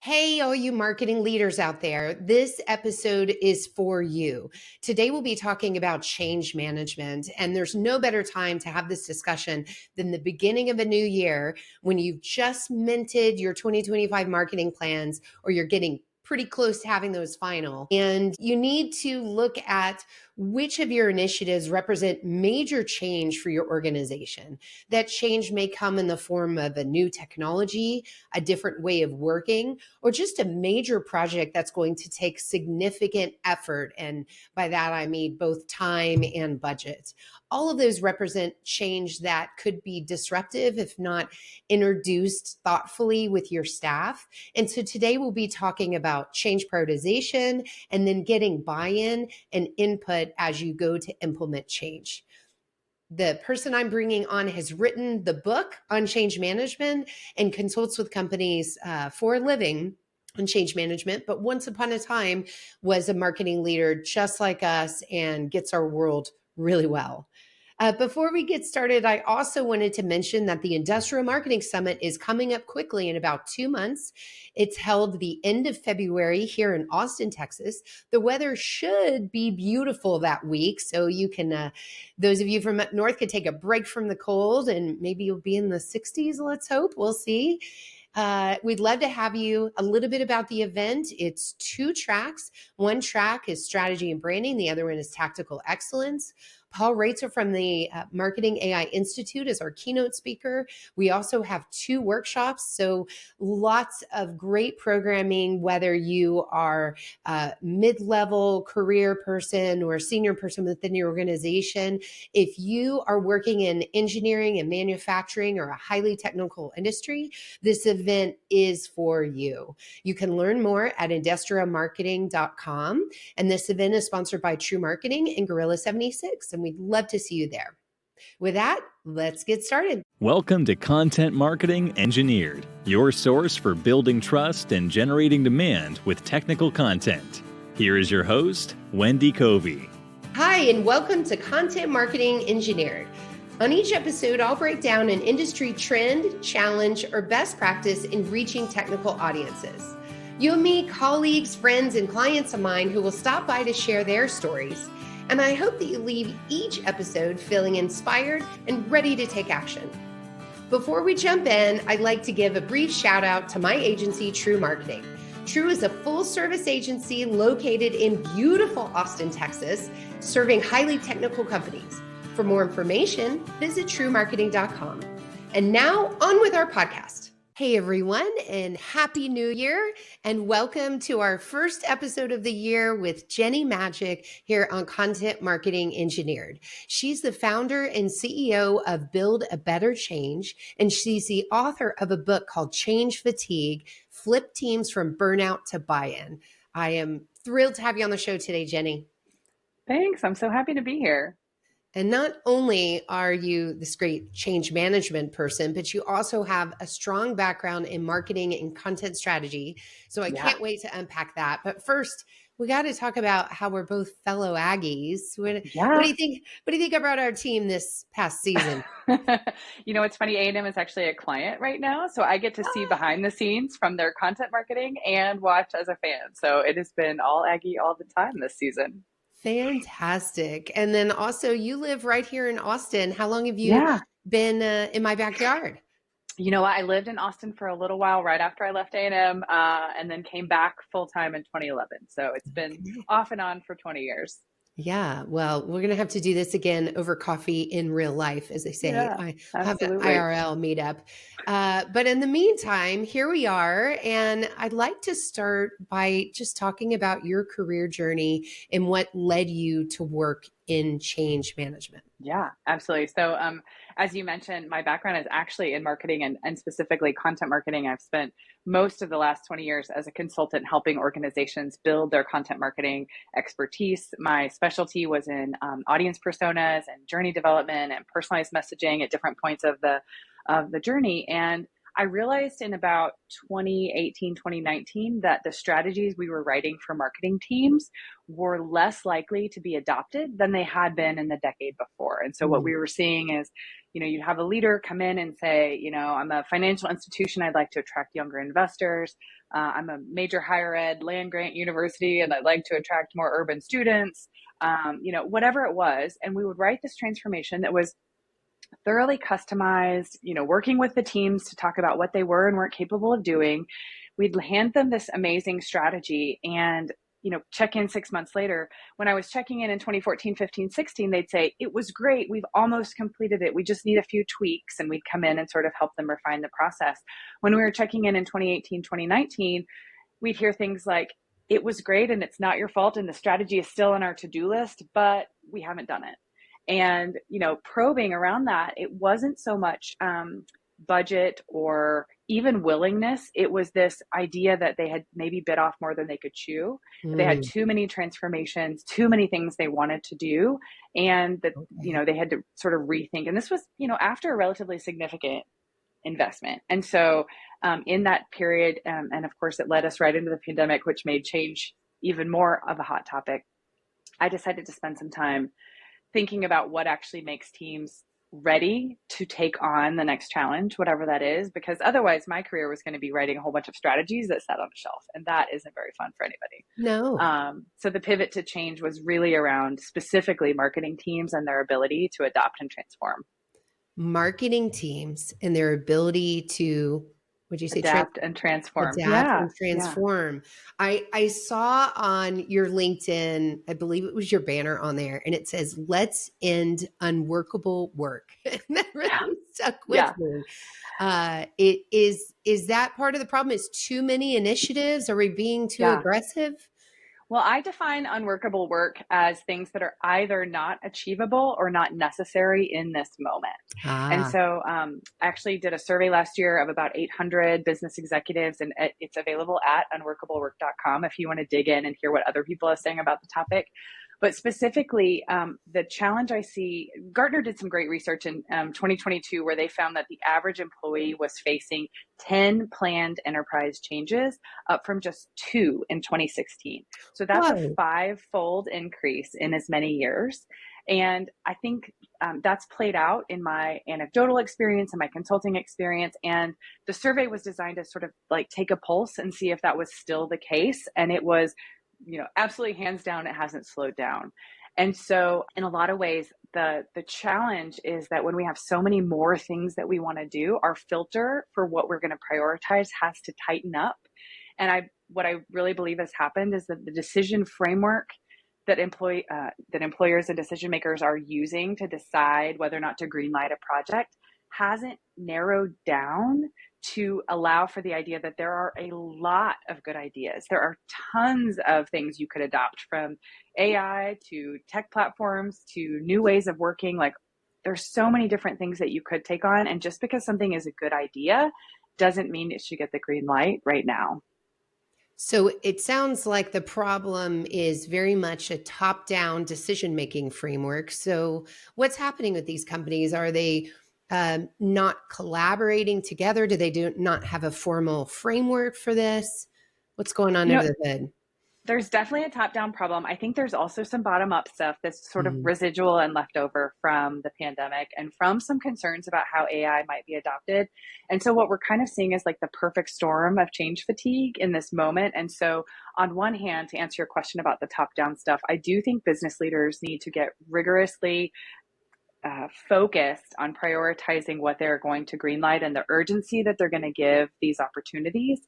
Hey, all you marketing leaders out there, this episode is for you. Today, we'll be talking about change management, and there's no better time to have this discussion than the beginning of a new year when you've just minted your 2025 marketing plans or you're getting pretty close to having those final. And you need to look at which of your initiatives represent major change for your organization. That change may come in the form of a new technology, a different way of working, or just a major project that's going to take significant effort. And by that, I mean both time and budget. All of those represent change that could be disruptive if not introduced thoughtfully with your staff. And so today we'll be talking about change prioritization and then getting buy-in and input as you go to implement change. The person I'm bringing on has written the book on change management and consults with companies for a living on change management, but once upon a time was a marketing leader just like us and gets our world really well. Before we get started, I also wanted to mention that the Industrial Marketing Summit is coming up quickly in about 2 months. It's held the end of February here in Austin, Texas. The weather should be beautiful that week, so you can, those of you from up north could take a break from the cold, and maybe you'll be in the 60s, let's hope. We'll see. We'd love to have you. A little bit about the event. It's 2 tracks. One track is strategy and branding. The other one is tactical excellence. Paul Reitzer from the Marketing AI Institute is our keynote speaker. We also have 2 workshops, so lots of great programming, whether you are a mid-level career person or a senior person within your organization. If you are working in engineering and manufacturing or a highly technical industry, this event is for you. You can learn more at industrialmarketing.com. And this event is sponsored by True Marketing and Gorilla 76. And we'd love to see you there. With that, let's get started. Welcome to Content Marketing Engineered, your source for building trust and generating demand with technical content. Here is your host, Wendy Covey. Hi, and welcome to Content Marketing Engineered. On each episode, I'll break down an industry trend, challenge, or best practice in reaching technical audiences. You'll meet colleagues, friends, and clients of mine who will stop by to share their stories. And I hope that you leave each episode feeling inspired and ready to take action. Before we jump in, I'd like to give a brief shout out to my agency, True Marketing. True is a full-service agency located in beautiful Austin, Texas, serving highly technical companies. For more information, visit truemarketing.com. And now on with our podcast. Hey everyone, and Happy New Year, and welcome to our first episode of the year with Jenny Magic here on Content Marketing Engineered. She's the founder and CEO of Build a Better Change, and she's the author of a book called Change Fatigue, Flip Teams from Burnout to Buy-in. I am thrilled to have you on the show today, Jenny. Thanks. I'm so happy to be here. And not only are you this great change management person, but you also have a strong background in marketing and content strategy. So I can't wait to unpack that. But first, we got to talk about how we're both fellow Aggies. What do you think? What do you think about our team this past season? It's funny. A&M is actually a client right now, so I get to see behind the scenes from their content marketing and watch as a fan. So it has been all Aggie all the time this season. Fantastic. And then also you live right here in Austin. How long have you been in my backyard? You know what? I lived in Austin for a little while right after I left A&M and then came back full-time in 2011. So it's been off and on for 20 years. Yeah, well, we're going to have to do this again over coffee in real life, as they say. I have an Absolutely. IRL meetup. But in the meantime, here we are. And I'd like to start by just talking about your career journey and what led you to work in change management. Yeah, absolutely. So as you mentioned, my background is actually in marketing and specifically content marketing. I've spent most of the last 20 years as a consultant helping organizations build their content marketing expertise. My specialty was in audience personas and journey development and personalized messaging at different points of the journey. And I realized in about 2018, 2019, that the strategies we were writing for marketing teams were less likely to be adopted than they had been in the decade before. And so what we were seeing is, you'd have a leader come in and say, I'm a financial institution. I'd like to attract younger investors. I'm a major higher ed land grant university, and I'd like to attract more urban students, whatever it was. And we would write this transformation that was thoroughly customized, working with the teams to talk about what they were and weren't capable of doing. We'd hand them this amazing strategy and, check in 6 months later. When I was checking in 2014, 15, 16, they'd say, it was great. We've almost completed it. We just need a few tweaks. And we'd come in and sort of help them refine the process. When we were checking in 2018, 2019, we'd hear things like, it was great and it's not your fault. And the strategy is still on our to-do list, but we haven't done it. And, probing around that, it wasn't so much budget or even willingness. It was this idea that they had maybe bit off more than they could chew. They had too many transformations, too many things they wanted to do. And that, they had to sort of rethink. And this was, after a relatively significant investment. And so in that period, and of course, it led us right into the pandemic, which made change even more of a hot topic. I decided to spend some time thinking about what actually makes teams ready to take on the next challenge, whatever that is, because otherwise my career was going to be writing a whole bunch of strategies that sat on a shelf, and that isn't very fun for anybody. No. So the pivot to change was really around specifically marketing teams and their ability to adapt and transform. Marketing teams and their ability to, would you say, adapt and transform? Adapt and transform. Yeah. I saw on your LinkedIn, I believe it was your banner on there, and it says, let's end unworkable work. And that really stuck with me. Is that part of the problem? Is too many initiatives? Are we being too aggressive? Well, I define unworkable work as things that are either not achievable or not necessary in this moment. And so I actually did a survey last year of about 800 business executives, and it's available at unworkablework.com if you want to dig in and hear what other people are saying about the topic. But specifically, the challenge I see, Gartner did some great research in 2022 where they found that the average employee was facing 10 planned enterprise changes, up from just 2 in 2016. So that's a 5-fold increase in as many years. And I think that's played out in my anecdotal experience and my consulting experience. And the survey was designed to sort of like take a pulse and see if that was still the case. And it was, absolutely hands down, it hasn't slowed down. And so in a lot of ways, the challenge is that when we have so many more things that we want to do, our filter for what we're going to prioritize has to tighten up. And what I really believe has happened is that the decision framework that employers and decision makers are using to decide whether or not to greenlight a project hasn't narrowed down to allow for the idea that there are a lot of good ideas. There are tons of things you could adopt, from AI to tech platforms to new ways of working. Like, there's so many different things that you could take on. And just because something is a good idea doesn't mean it should get the green light right now. So it sounds like the problem is very much a top-down decision-making framework. So what's happening with these companies? Are they not collaborating together? Do they not have a formal framework for this? What's going on under the hood? There's definitely a top-down problem. I think there's also some bottom-up stuff that's sort of residual and leftover from the pandemic and from some concerns about how AI might be adopted. And so what we're kind of seeing is like the perfect storm of change fatigue in this moment. And so on one hand, to answer your question about the top-down stuff, I do think business leaders need to get rigorously focused on prioritizing what they're going to greenlight and the urgency that they're going to give these opportunities.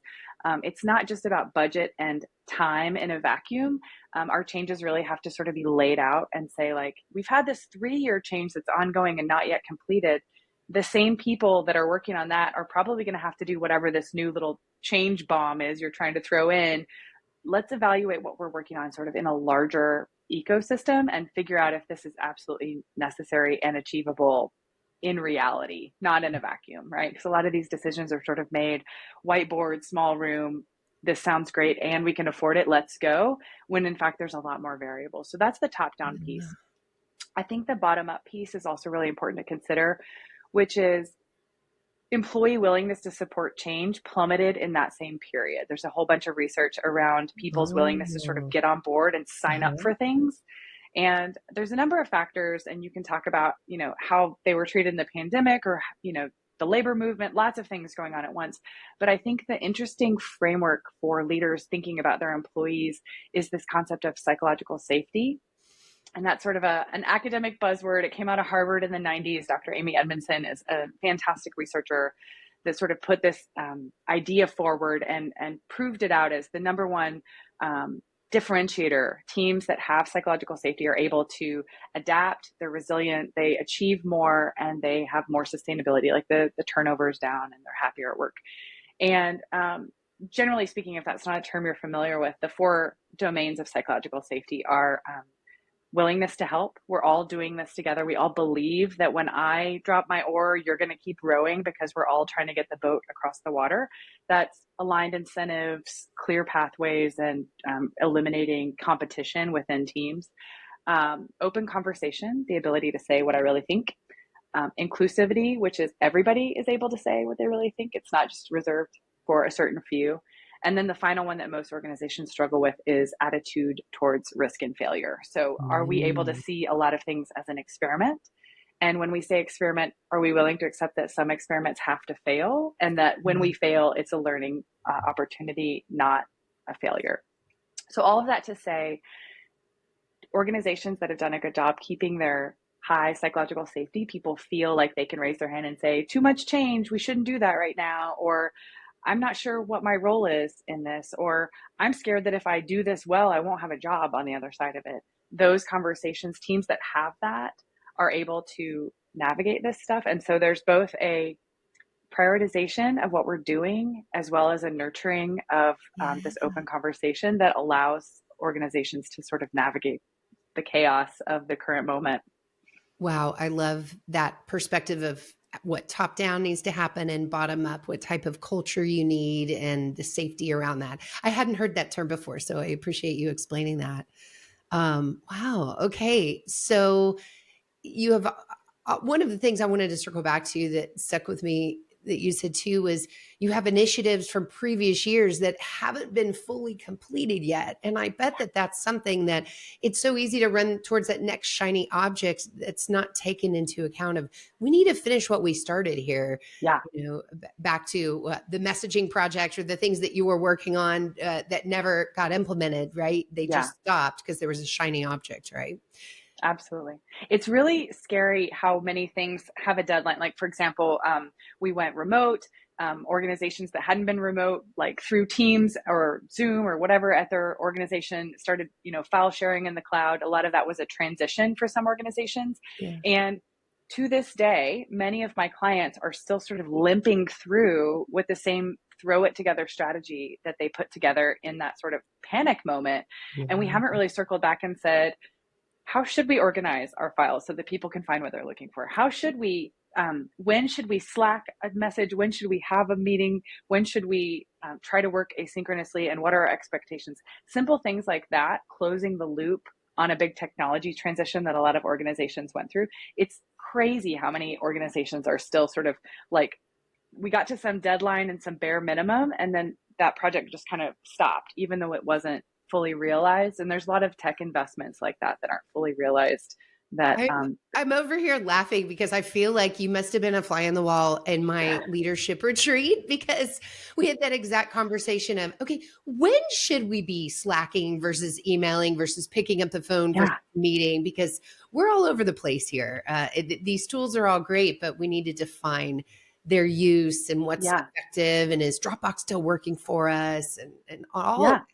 It's not just about budget and time in a vacuum. Our changes really have to sort of be laid out and say, like, we've had this 3-year change that's ongoing and not yet completed. The same people that are working on that are probably going to have to do whatever this new little change bomb is you're trying to throw in. Let's evaluate what we're working on sort of in a larger ecosystem and figure out if this is absolutely necessary and achievable in reality, not in a vacuum, right? Because a lot of these decisions are sort of made whiteboard, small room, this sounds great and we can afford it, let's go, when in fact there's a lot more variables. So that's the top-down piece. I think the bottom-up piece is also really important to consider, which is employee willingness to support change plummeted in that same period. There's a whole bunch of research around people's willingness to sort of get on board and sign up for things. And there's a number of factors, and you can talk about, how they were treated in the pandemic or, the labor movement, lots of things going on at once. But I think the interesting framework for leaders thinking about their employees is this concept of psychological safety. And that's sort of an academic buzzword. It came out of Harvard in the 90s. Dr. Amy Edmondson is a fantastic researcher that sort of put this idea forward and proved it out as the number one differentiator. Teams that have psychological safety are able to adapt, they're resilient, they achieve more, and they have more sustainability, like the turnover is down and they're happier at work. And generally speaking, if that's not a term you're familiar with, the four domains of psychological safety are willingness to help. We're all doing this together. We all believe that when I drop my oar, you're going to keep rowing because we're all trying to get the boat across the water. That's aligned incentives, clear pathways, and eliminating competition within teams. Open conversation, the ability to say what I really think. Inclusivity, which is everybody is able to say what they really think. It's not just reserved for a certain few. And then the final one that most organizations struggle with is attitude towards risk and failure. So are we able to see a lot of things as an experiment? And when we say experiment, are we willing to accept that some experiments have to fail and that when we fail, it's a learning opportunity, not a failure? So all of that to say, organizations that have done a good job keeping their high psychological safety, people feel like they can raise their hand and say, too much change, we shouldn't do that right now, or I'm not sure what my role is in this, or I'm scared that if I do this well, I won't have a job on the other side of it. Those conversations, teams that have that are able to navigate this stuff. And so there's both a prioritization of what we're doing, as well as a nurturing of this open conversation that allows organizations to sort of navigate the chaos of the current moment. Wow. I love that perspective of what top down needs to happen and bottom up, what type of culture you need and the safety around that. I hadn't heard that term before, so I appreciate you explaining that. Wow. Okay. So you have one of the things I wanted to circle back to that stuck with me that you said too was you have initiatives from previous years that haven't been fully completed yet. And I bet that that's something that it's so easy to run towards that next shiny object that's not taken into account of we need to finish what we started here. Yeah. You know, back to the messaging project or the things that you were working on that never got implemented, right? They just stopped because there was a shiny object, right? Absolutely. It's really scary how many things have a deadline. Like, for example, we went remote. Organizations that hadn't been remote, like through Teams or Zoom or whatever at their organization, started, file sharing in the cloud. A lot of that was a transition for some organizations. Yeah. And to this day, many of my clients are still sort of limping through with the same throw it together strategy that they put together in that sort of panic moment. Yeah. And we haven't really circled back and said, how should we organize our files so that people can find what they're looking for? How should we, when should we Slack a message? When should we have a meeting? When should we try to work asynchronously? And what are our expectations? Simple things like that, closing the loop on a big technology transition that a lot of organizations went through. It's crazy how many organizations are still sort of like, we got to some deadline and some bare minimum, and then that project just kind of stopped, even though it wasn't fully realized. And there's a lot of tech investments like that aren't fully realized. That I'm over here laughing because I feel like you must have been a fly on the wall in my leadership retreat, because we had that exact conversation of, okay, when should we be slacking versus emailing versus picking up the phone versus meeting? Because we're all over the place here. These tools are all great, but we need to define their use and what's effective, and is Dropbox still working for us, and all of that.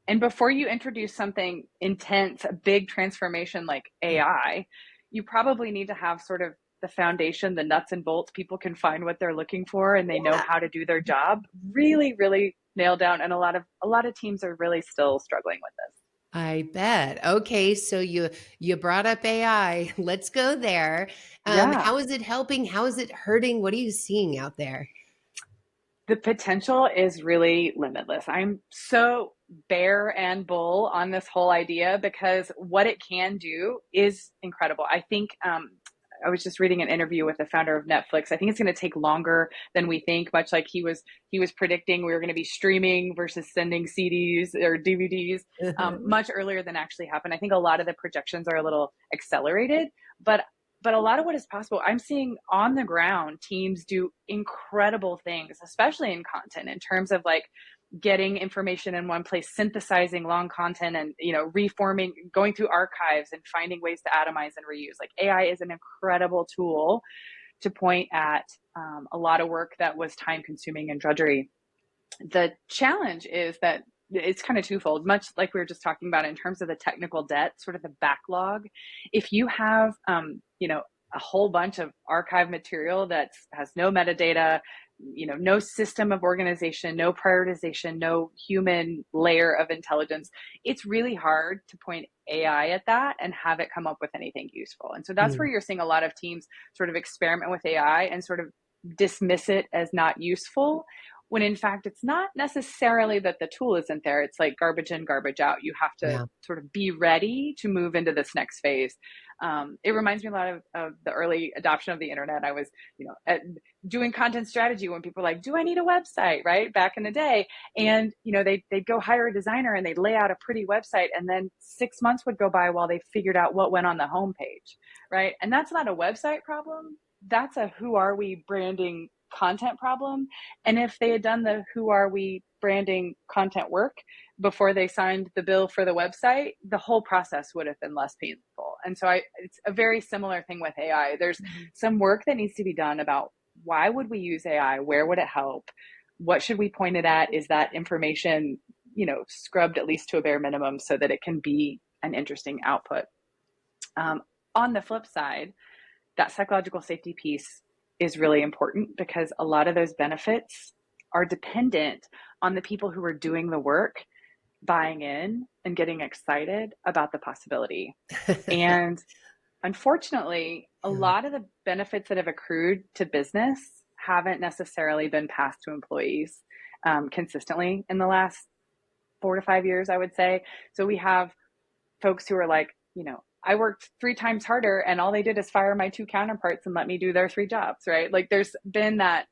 And before you introduce something intense, a big transformation like AI, you probably need to have sort of the foundation, the nuts and bolts. People can find what they're looking for and they know how to do their job. Really, really nailed down. And a lot of teams are really still struggling with this. I bet. Okay, so you brought up AI. Let's go there. How is it helping? How is it hurting? What are you seeing out there? The potential is really limitless. I'm so bear and bull on this whole idea because what it can do is incredible. I think I was just reading an interview with the founder of Netflix. I think it's going to take longer than we think, much like he was predicting we were going to be streaming versus sending CDs or DVDs much earlier than actually happened. I think a lot of the projections are a little accelerated, but But a lot of what is possible, I'm seeing on the ground teams do incredible things, especially in content, in terms of like getting information in one place, synthesizing long content, and reforming, going through archives and finding ways to atomize and reuse. Like AI is an incredible tool to point at a lot of work that was time consuming and drudgery. The challenge is that it's kind of twofold, much like we were just talking about in terms of the technical debt, sort of the backlog. If you have, a whole bunch of archive material that has no metadata, no system of organization, no prioritization, no human layer of intelligence, it's really hard to point AI at that and have it come up with anything useful. And so that's where you're seeing a lot of teams sort of experiment with AI and sort of dismiss it as not useful, when in fact it's not necessarily that the tool isn't there. It's like garbage in, garbage out. You have to sort of be ready to move into this next phase. It reminds me a lot of the early adoption of the internet. I was, doing content strategy when people were like, do I need a website, right? Back in the day. And, they'd go hire a designer and they'd lay out a pretty website, and then 6 months would go by while they figured out what went on the homepage, right? And that's not a website problem. That's a who are we branding content problem. And if they had done the who are we branding content work before they signed the bill for the website, the whole process would have been less painful. And so it's a very similar thing with AI. There's some work that needs to be done about why would we use AI? Where would it help? What should we point it at? Is that information, scrubbed at least to a bare minimum so that it can be an interesting output? On the flip side, that psychological safety piece is really important, because a lot of those benefits are dependent on the people who are doing the work buying in and getting excited about the possibility. And unfortunately, a lot of the benefits that have accrued to business haven't necessarily been passed to employees consistently in the last 4 to 5 years, I would say. So we have folks who are like, I worked 3 times harder and all they did is fire my 2 counterparts and let me do their 3 jobs, right? Like there's been that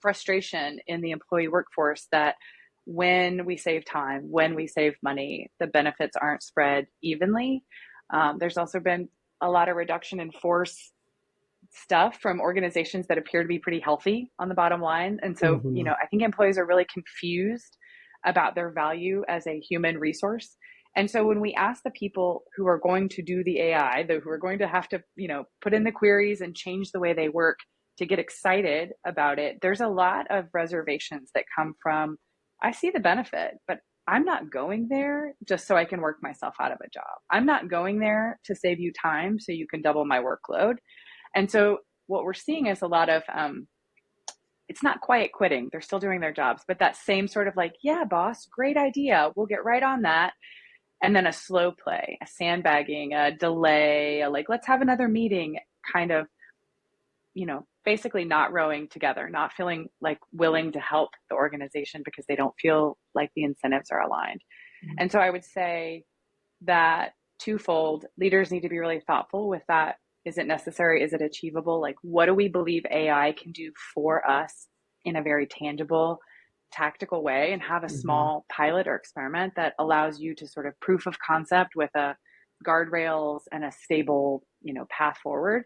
frustration in the employee workforce that when we save time, when we save money, the benefits aren't spread evenly. There's also been a lot of reduction in force stuff from organizations that appear to be pretty healthy on the bottom line. And so, I think employees are really confused about their value as a human resource. And so when we ask the people who are going to do the AI, who are going to have to, put in the queries and change the way they work to get excited about it, there's a lot of reservations that come from, I see the benefit, but I'm not going there just so I can work myself out of a job. I'm not going there to save you time so you can double my workload. And so what we're seeing is a lot of, it's not quiet quitting. They're still doing their jobs, but that same sort of like, yeah, boss, great idea. We'll get right on that. And then a slow play, a sandbagging, a delay, let's have another meeting, kind of, basically not rowing together, not feeling like willing to help the organization because they don't feel like the incentives are aligned. And so I would say that twofold, leaders need to be really thoughtful with that. Is it necessary? Is it achievable? Like, what do we believe AI can do for us in a very tangible, tactical way, and have a small pilot or experiment that allows you to sort of proof of concept with a guardrails and a stable, path forward.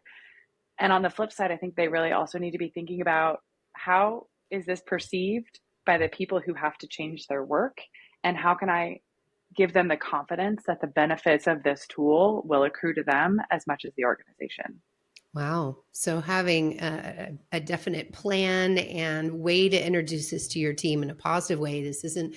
And on the flip side, I think they really also need to be thinking about, how is this perceived by the people who have to change their work? And how can I give them the confidence that the benefits of this tool will accrue to them as much as the organization? Wow. So having a definite plan and way to introduce this to your team in a positive way. This isn't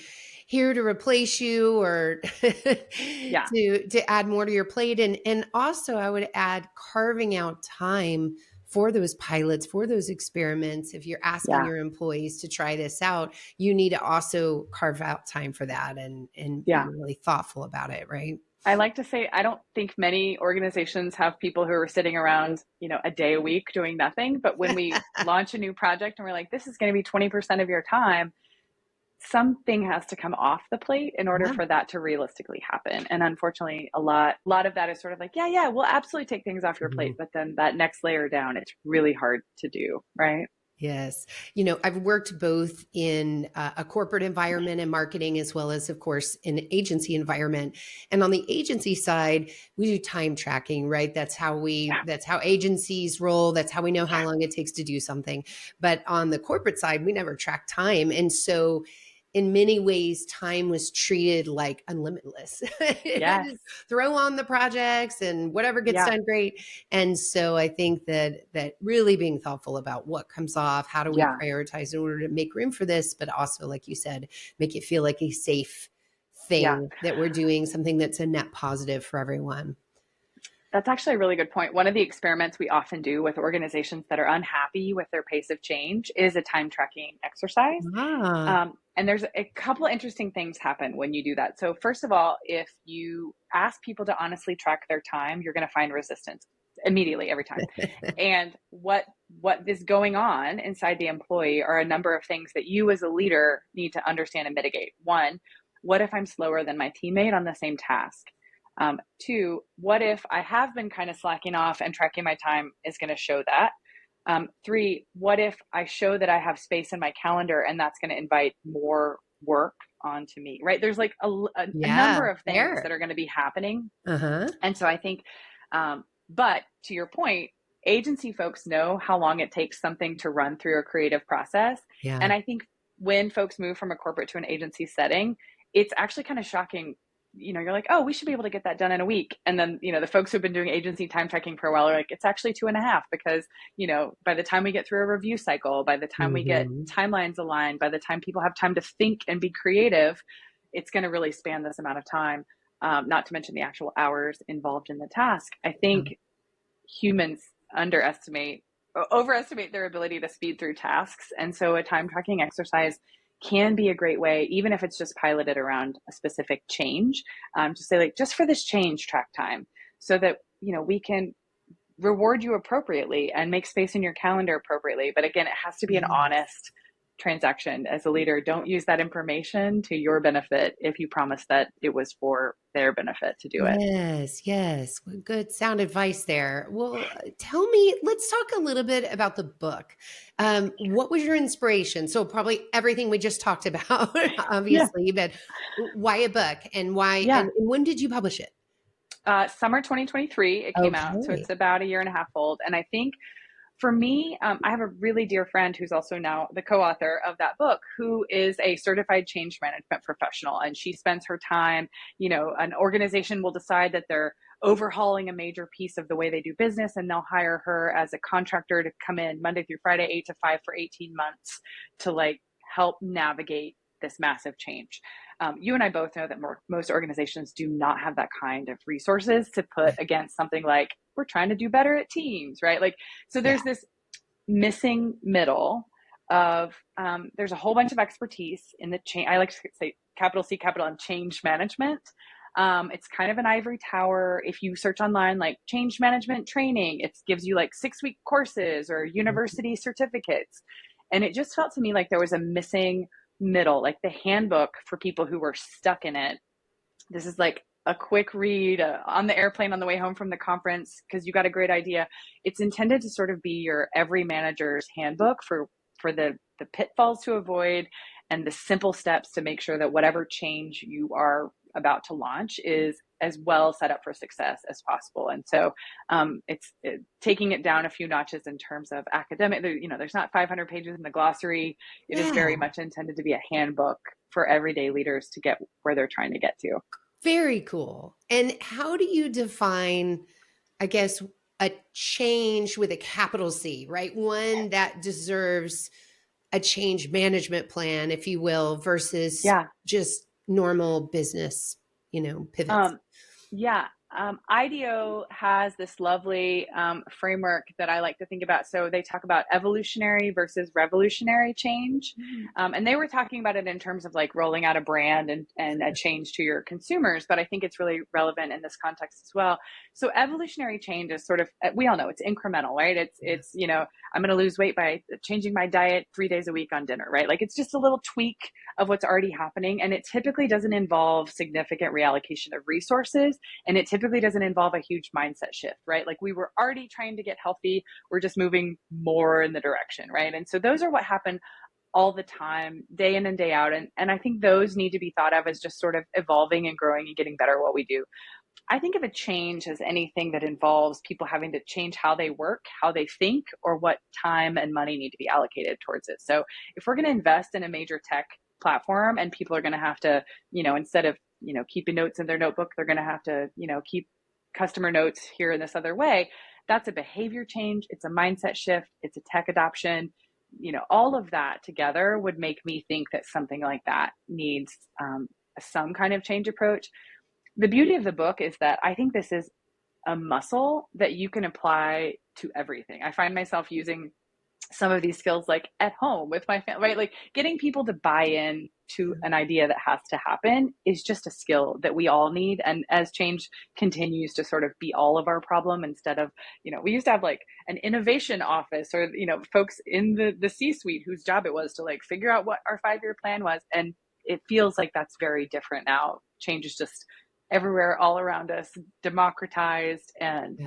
here to replace you or to add more to your plate. And also I would add carving out time for those pilots, for those experiments. If you're asking your employees to try this out, you need to also carve out time for that and be really thoughtful about it, right? I like to say, I don't think many organizations have people who are sitting around, a day a week doing nothing. But when we launch a new project and we're like, this is going to be 20% of your time, something has to come off the plate in order for that to realistically happen. And unfortunately, a lot of that is sort of like, we'll absolutely take things off your plate. But then that next layer down, it's really hard to do, right? Yes. I've worked both in a corporate environment and marketing, as well as, of course, in an agency environment. And on the agency side, we do time tracking, right? Yeah, That's how agencies roll. That's how we know how yeah, long it takes to do something. But on the corporate side, we never track time. And so in many ways, time was treated like unlimitless. yes, Just throw on the projects and whatever gets yeah, done, great. And so I think that really being thoughtful about what comes off, how do we yeah, prioritize in order to make room for this, but also, like you said, make it feel like a safe yeah. thing that we're doing something that's a net positive for everyone. That's actually a really good point. One of the experiments we often do with organizations that are unhappy with their pace of change is a time tracking exercise. Ah, And there's a couple of interesting things happen when you do that. So first of all, if you ask people to honestly track their time, you're going to find resistance immediately every time. And what is going on inside the employee are a number of things that you as a leader need to understand and mitigate. One, what if I'm slower than my teammate on the same task? Two, what if I have been kind of slacking off and tracking my time is going to show that? Three, what if I show that I have space in my calendar and that's going to invite more work onto me, right? There's like a yeah, number of things that fair. are going to be happening. Uh-huh. And so I think, but to your point, agency folks know how long it takes something to run through a creative process. Yeah. And I think when folks move from a corporate to an agency setting, it's actually kind of shocking. You're like, oh, we should be able to get that done in a week. And then, the folks who've been doing agency time tracking for a while are like, it's actually 2.5 because, by the time we get through a review cycle, by the time we get Hmm. timelines aligned, by the time people have time to think and be creative, it's going to really span this amount of time. Not to mention the actual hours involved in the task. I think humans overestimate their ability to speed through tasks. And so a time tracking exercise can be a great way, even if it's just piloted around a specific change, to say like, just for this change, track time so that, we can reward you appropriately and make space in your calendar appropriately. But again, it has to be an Yes. honest transaction. As a leader, don't use that information to your benefit if you promise that it was for their benefit to do it. Yes, yes. Well, good sound advice there. Well, tell me, let's talk a little bit about the book. What was your inspiration? So probably everything we just talked about, Yeah. obviously, but why a book and why, Yeah. and when did you publish it? Summer 2023, it came out. So Okay. it's about a year and a half old. And I think for me, I have a really dear friend who's also now the co-author of that book, who is a certified change management professional. And she spends her time, an organization will decide that they're overhauling a major piece of the way they do business, and they'll hire her as a contractor to come in Monday through Friday, 8 to 5 for 18 months to like help navigate this massive change. You and I both know that most organizations do not have that kind of resources to put Yeah. against something like, we're trying to do better at Teams, right? Like, so Yeah. there's this missing middle of there's a whole bunch of expertise in the change. I like to say capital C, capital M, change management. It's kind of an ivory tower. If you search online, like change management training, it gives you like 6-week courses or university certificates. And it just felt to me like there was a missing middle, like the handbook for people who were stuck in it. This is like a quick read on the airplane on the way home from the conference because you got a great idea. It's intended to sort of be your every manager's handbook for the pitfalls to avoid and the simple steps to make sure that whatever change you are about to launch is as well set up for success as possible. And so it's taking it down a few notches in terms of academic. There's not 500 pages in the glossary. It is very Yeah. much intended to be a handbook for everyday leaders to get where they're trying to get to. Very cool. And how do you define, I guess, a change with a capital C, right? One that deserves a change management plan, if you will, versus Yeah. just normal business, pivots. Um, yeah. IDEO has this lovely framework that I like to think about. So they talk about evolutionary versus revolutionary change. Mm. And they were talking about it in terms of like rolling out a brand and a change to your consumers. But I think it's really relevant in this context as well. So evolutionary change is sort of, we all know it's incremental, right? I'm going to lose weight by changing my diet 3 days a week on dinner, right? Like it's just a little tweak of what's already happening. And it typically doesn't involve significant reallocation of resources. And it typically doesn't involve a huge mindset shift, right? Like we were already trying to get healthy. We're just moving more in the direction, right? And so those are what happen all the time, day in and day out. And I think those need to be thought of as just sort of evolving and growing and getting better at what we do. I think of a change as anything that involves people having to change how they work, how they think, or what time and money need to be allocated towards it. So if we're going to invest in a major tech platform and people are going to have to, instead of, keeping notes in their notebook, they're going to have to, keep customer notes here in this other way. That's a behavior change. It's a mindset shift. It's a tech adoption. All of that together would make me think that something like that needs some kind of change approach. The beauty of the book is that I think this is a muscle that you can apply to everything. I find myself using some of these skills like at home with my family, right? Like getting people to buy in to an idea that has to happen is just a skill that we all need. And as change continues to sort of be all of our problem, instead of, we used to have like an innovation office or, folks in the C-suite whose job it was to like figure out what our 5-year plan was. And it feels like that's very different now. Change is just everywhere, all around us, democratized, and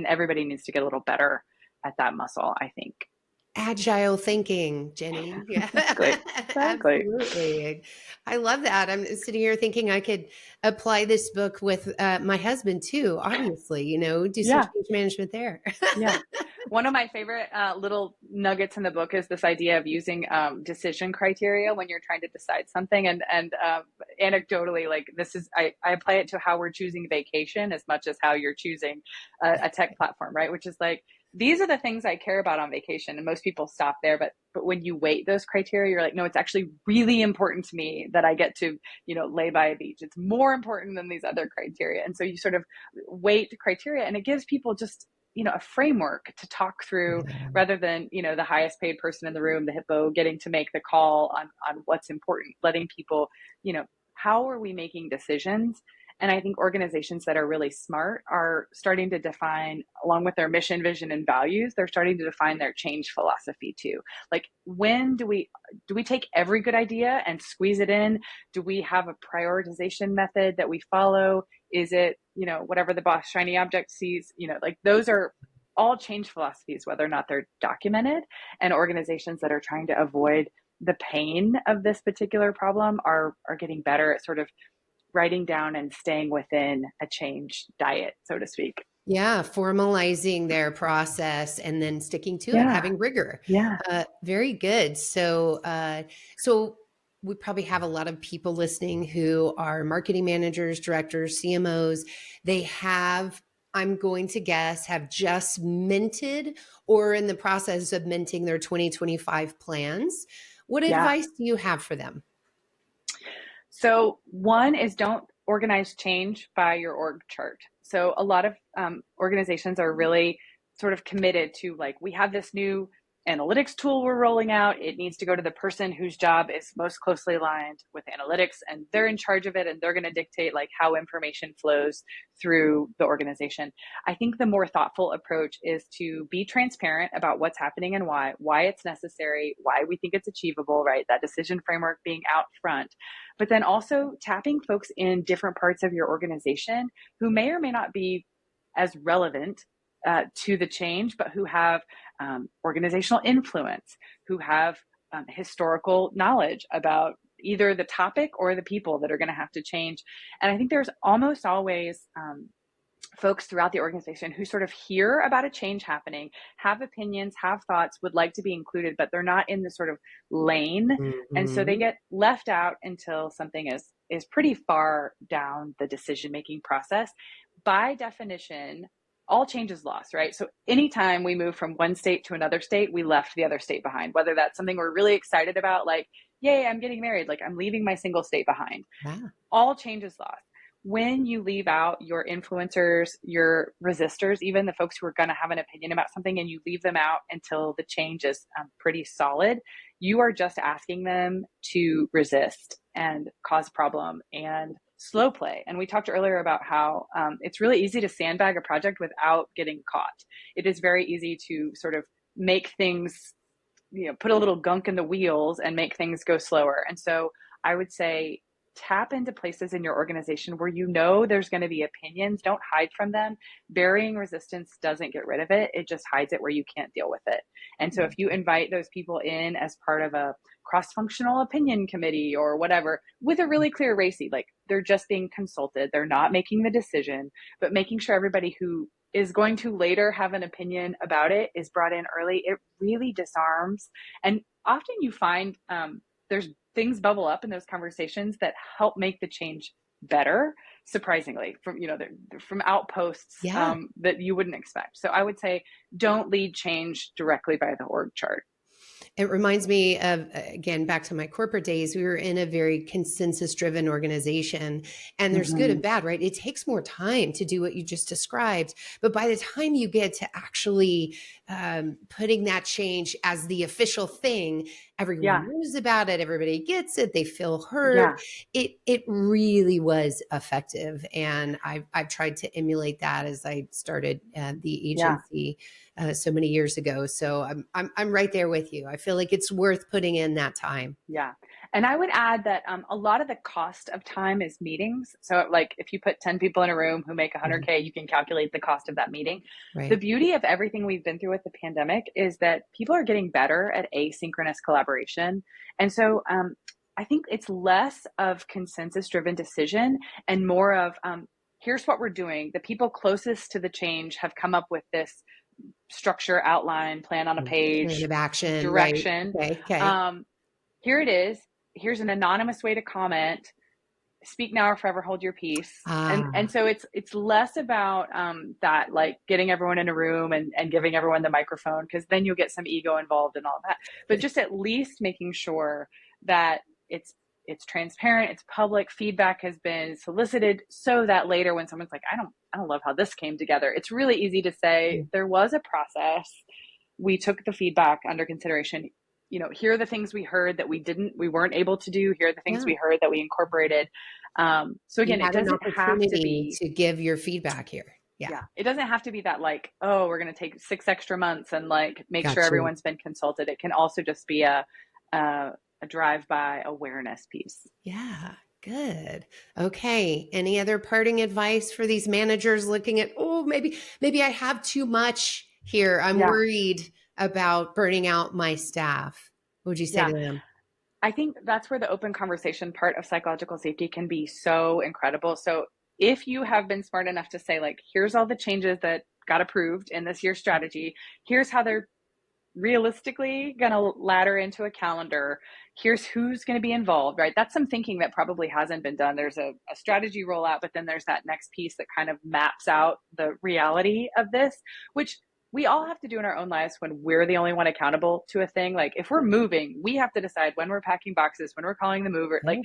everybody needs to get a little better at that muscle, I think. Agile thinking, Jenny. Yeah, Exactly. absolutely. I love that. I'm sitting here thinking I could apply this book with my husband too, obviously, do some Yeah. change management there. Yeah. One of my favorite little nuggets in the book is this idea of using decision criteria when you're trying to decide something. And anecdotally, like this is, I apply it to how we're choosing vacation as much as how you're choosing a tech platform, right? Which is like, these are the things I care about on vacation. And most people stop there. But when you weight those criteria, you're like, no, it's actually really important to me that I get to, lay by a beach. It's more important than these other criteria. And so you sort of weight criteria, and it gives people just, a framework to talk through rather than, the highest paid person in the room, the hippo, getting to make the call on what's important, letting people, how are we making decisions? And I think organizations that are really smart are starting to define, along with their mission, vision, and values, they're starting to define their change philosophy too. Like, when do we take every good idea and squeeze it in? Do we have a prioritization method that we follow? Is it, whatever the boss shiny object sees, like those are all change philosophies, whether or not they're documented. And organizations that are trying to avoid the pain of this particular problem are getting better at sort of writing down and staying within a change diet, so to speak. Yeah, formalizing their process and then sticking to it, Yeah. having rigor. Yeah. Very good. So we probably have a lot of people listening who are marketing managers, directors, CMOs. They have, I'm going to guess, have just minted or in the process of minting their 2025 plans. What Yeah. advice do you have for them? So one is, don't organize change by your org chart. So a lot of organizations are really sort of committed to, like, we have this new analytics tool we're rolling out. It needs to go to the person whose job is most closely aligned with analytics, and they're in charge of it, and they're going to dictate like how information flows through the organization. I think the more thoughtful approach is to be transparent about what's happening and why it's necessary, why we think it's achievable, right? That decision framework being out front. But then also tapping folks in different parts of your organization who may or may not be as relevant to the change, but who have organizational influence, who have historical knowledge about either the topic or the people that are going to have to change. And I think there's almost always folks throughout the organization who sort of hear about a change happening, have opinions, have thoughts, would like to be included, but they're not in the sort of lane. Mm-hmm. And so they get left out until something is pretty far down the decision-making process. By definition, all change is loss, right? So anytime we move from one state to another state, we left the other state behind, whether that's something we're really excited about, like, yay, I'm getting married, like I'm leaving my single state behind. Yeah. All change is lost. When you leave out your influencers, your resistors, even the folks who are going to have an opinion about something, and you leave them out until the change is pretty solid, you are just asking them to resist and cause problem and slow play. And we talked earlier about how it's really easy to sandbag a project without getting caught. It is very easy to sort of make things, put a little gunk in the wheels and make things go slower. And so I would say, tap into places in your organization where you know there's going to be opinions. Don't hide from them. Burying resistance doesn't get rid of it. It just hides it where you can't deal with it. And so if you invite those people in as part of a cross-functional opinion committee or whatever, with a really clear RACI, like they're just being consulted, they're not making the decision, but making sure everybody who is going to later have an opinion about it is brought in early, it really disarms. And often you find there's things bubble up in those conversations that help make the change better, surprisingly, from, you know, from outposts that you wouldn't expect. So I would say don't lead change directly by the org chart. It reminds me of, again, back to my corporate days, we were in a very consensus-driven organization, and there's good and bad, right? It takes more time to do what you just described. But by the time you get to actually putting that change as the official thing, everyone knows about it, everybody gets it, they feel heard. It really was effective. And I've tried to emulate that as I started the agency so many years ago. So I'm right there with you. I feel like it's worth putting in that time. Yeah. And I would add that a lot of the cost of time is meetings. So like if you put 10 people in a room who make 100K, you can calculate the cost of that meeting. Right. The beauty of everything we've been through with the pandemic is that people are getting better at asynchronous collaboration. And so I think it's less of consensus driven decision and more of here's what we're doing. The people closest to the change have come up with this structure, outline, plan on a page, plan of action, direction. Right. Okay. Here it is. Here's an anonymous way to comment. Speak now or forever hold your peace. And so it's less about that, like getting everyone in a room and giving everyone the microphone, because then you'll get some ego involved and all that. But just at least making sure that it's transparent, it's public, feedback has been solicited, so that later when someone's like, I don't love how this came together, it's really easy to say there was a process. We took the feedback under consideration. You know, here are the things we heard that we weren't able to do. Here are the things we heard that we incorporated. So again, it doesn't have to be to give your feedback here. Yeah. It doesn't have to be that like, oh, we're going to take 6 extra months and like make sure everyone's been consulted. It can also just be a drive-by awareness piece. Yeah. Good. Okay. Any other parting advice for these managers looking at, oh, maybe I have too much here. I'm worried about burning out my staff. What would you say to them? I think that's where the open conversation part of psychological safety can be so incredible. So if you have been smart enough to say, like, here's all the changes that got approved in this year's strategy, here's how they're realistically going to ladder into a calendar, here's who's going to be involved, right? That's some thinking that probably hasn't been done. There's a strategy rollout, but then there's that next piece that kind of maps out the reality of this, which we all have to do in our own lives when we're the only one accountable to a thing. Like if we're moving, we have to decide when we're packing boxes, when we're calling the mover, like,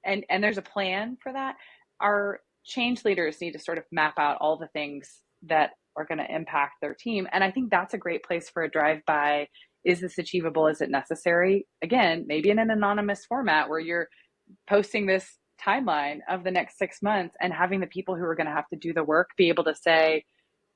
and there's a plan for that. Our change leaders need to sort of map out all the things that are going to impact their team. And I think that's a great place for a drive-by. Is this achievable? Is it necessary? Again, maybe in an anonymous format where you're posting this timeline of the next 6 months and having the people who are going to have to do the work be able to say,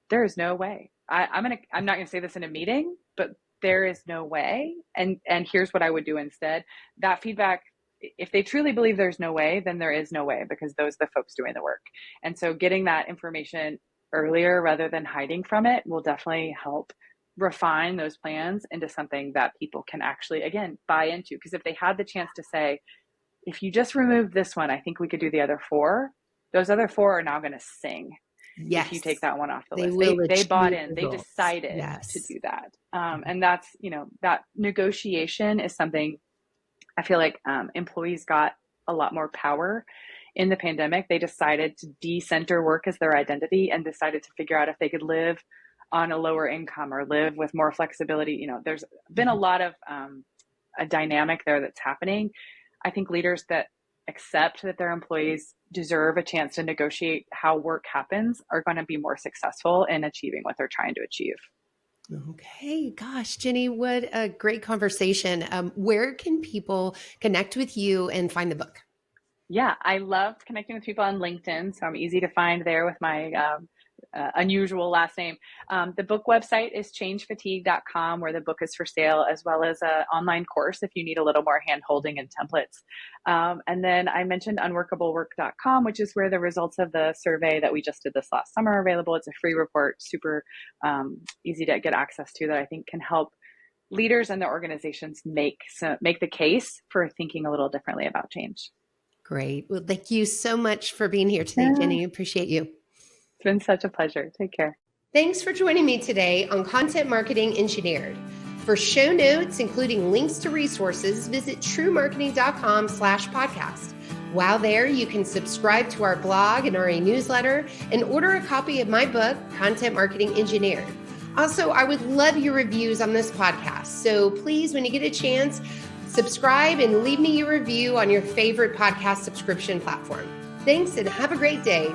there is no way. I'm not going to say this in a meeting, but there is no way. And here's what I would do instead. That feedback, if they truly believe there's no way, then there is no way, because those are the folks doing the work. And so getting that information earlier rather than hiding from it will definitely help refine those plans into something that people can actually, again, buy into. Because if they had the chance to say, if you just remove this one, I think we could do the other 4, those other 4 are now going to sing. Yes. If you take that one off the list, they bought in, they decided to do that. And that's, that negotiation is something I feel like employees got a lot more power in the pandemic. They decided to decenter work as their identity and decided to figure out if they could live on a lower income or live with more flexibility. There's been a lot of a dynamic there that's happening. I think leaders that accept that their employees deserve a chance to negotiate how work happens are going to be more successful in achieving what they're trying to achieve. Okay. Gosh, Jenny, what a great conversation. Where can people connect with you and find the book? Yeah, I loved connecting with people on LinkedIn. So I'm easy to find there with my unusual last name. The book website is changefatigue.com, where the book is for sale, as well as an online course if you need a little more hand holding and templates. And then I mentioned unworkablework.com, which is where the results of the survey that we just did this last summer are available. It's a free report, super easy to get access to, that I think can help leaders and their organizations make the case for thinking a little differently about change. Great. Well, thank you so much for being here today, Jenny. Appreciate you. It's been such a pleasure. Take care. Thanks for joining me today on Content Marketing Engineered. For show notes, including links to resources, visit truemarketing.com/podcast. While there, you can subscribe to our blog and our newsletter and order a copy of my book, Content Marketing Engineered. Also, I would love your reviews on this podcast. So please, when you get a chance, subscribe and leave me your review on your favorite podcast subscription platform. Thanks and have a great day.